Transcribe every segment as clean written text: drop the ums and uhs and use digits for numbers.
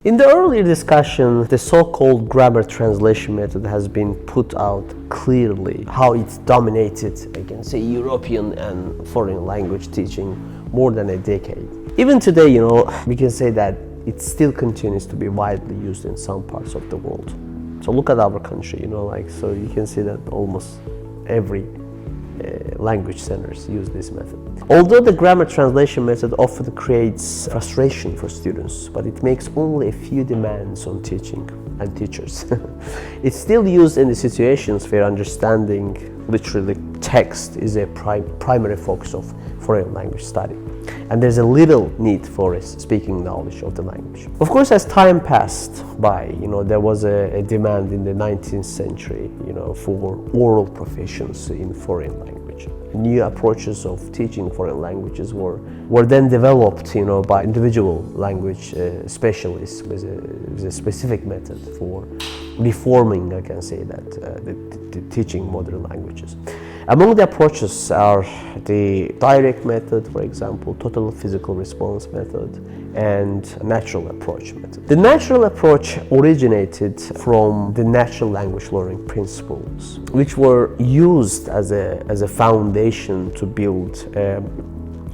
In the earlier discussion, the so-called grammar translation method has been put out clearly, how it's dominated, I can say, European and foreign language teaching more than a decade. Even today, we can say that it still continues to be widely used in some parts of the world. So look at our country, so you can see that almost every language centers use this method. Although the grammar translation method often creates frustration for students, but it makes only a few demands on teaching and teachers. It's still used in the situations where understanding literally text is a primary focus of foreign language study, and there's a little need for a speaking knowledge of the language. Of course, as time passed by, there was a demand in the 19th century, for oral proficiency in foreign language. New approaches of teaching foreign languages were then developed, by individual language specialists with a specific method for reforming, I can say that, the teaching modern languages. Among the approaches are the direct method, for example, total physical response method, and natural approach method. The natural approach originated from the natural language learning principles, which were used as a foundation to build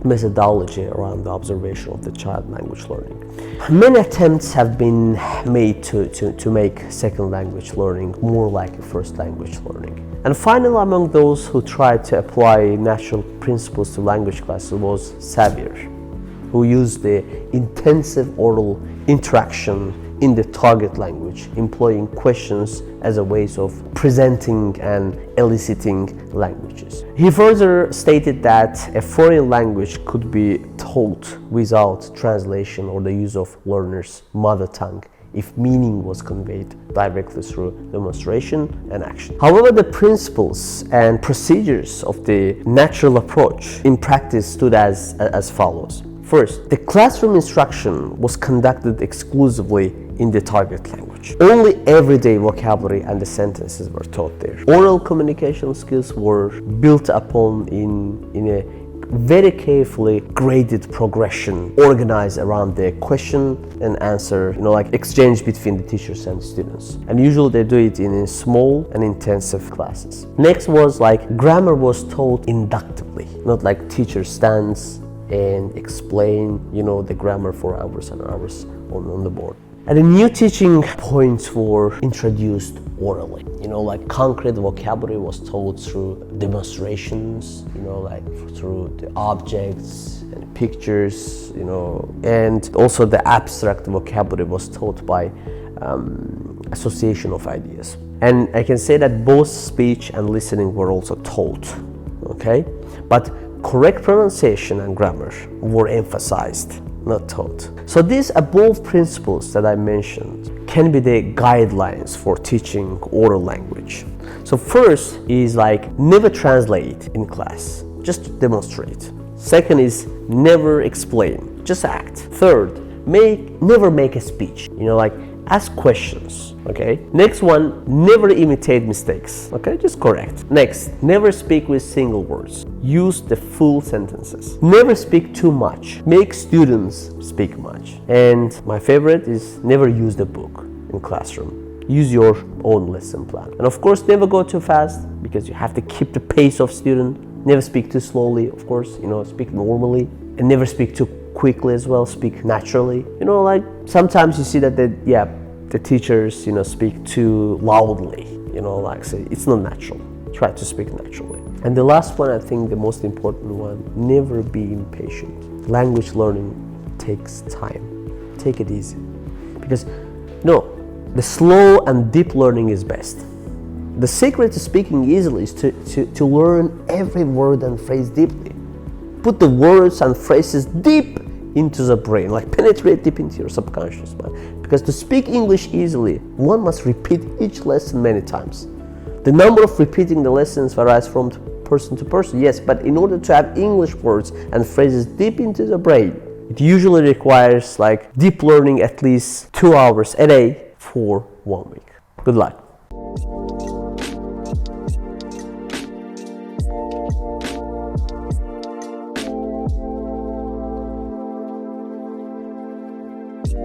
methodology around the observation of the child language learning. Many attempts have been made to make second language learning more like a first language learning. And finally, among those who tried to apply natural principles to language classes was Xavier, who used the intensive oral interaction in the target language, employing questions as a ways of presenting and eliciting languages. He further stated that a foreign language could be taught without translation or the use of learner's mother tongue if meaning was conveyed directly through demonstration and action. However, the principles and procedures of the natural approach in practice stood as follows. First, the classroom instruction was conducted exclusively in the target language. Only everyday vocabulary and the sentences were taught there. Oral communication skills were built upon in a very carefully graded progression organized around the question and answer, exchange between the teachers and students. And usually they do it in small and intensive classes. Next was grammar was taught inductively, not like teacher stands and explain, the grammar for hours and hours on the board. And the new teaching points were introduced orally. Concrete vocabulary was taught through demonstrations, through the objects and pictures, and also the abstract vocabulary was taught by association of ideas. And I can say that both speech and listening were also taught, okay? But correct pronunciation and grammar were emphasized, not taught. So these above principles that I mentioned can be the guidelines for teaching oral language. So first is never translate in class, just demonstrate. Second is never explain, just act. Third, never make a speech, ask questions, okay? Next one, never imitate mistakes, okay? Just correct. Next, never speak with single words. Use the full sentences. Never speak too much. Make students speak much. And my favorite is never use the book in classroom. Use your own lesson plan. And of course, never go too fast because you have to keep the pace of student. Never speak too slowly, of course, speak normally. And never speak too quickly as well, speak naturally. Sometimes you see that the teachers, speak too loudly, say it's not natural. Try to speak naturally. And the last one, I think the most important one, never be impatient. Language learning takes time. Take it easy. Because the slow and deep learning is best. The secret to speaking easily is to learn every word and phrase deeply. Put the words and phrases deep into the brain, penetrate deep into your subconscious mind. Because to speak English easily, one must repeat each lesson many times. The number of repeating the lessons varies from person to person, yes, but in order to have English words and phrases deep into the brain, it usually requires deep learning at least 2 hours a day for 1 week. Good luck.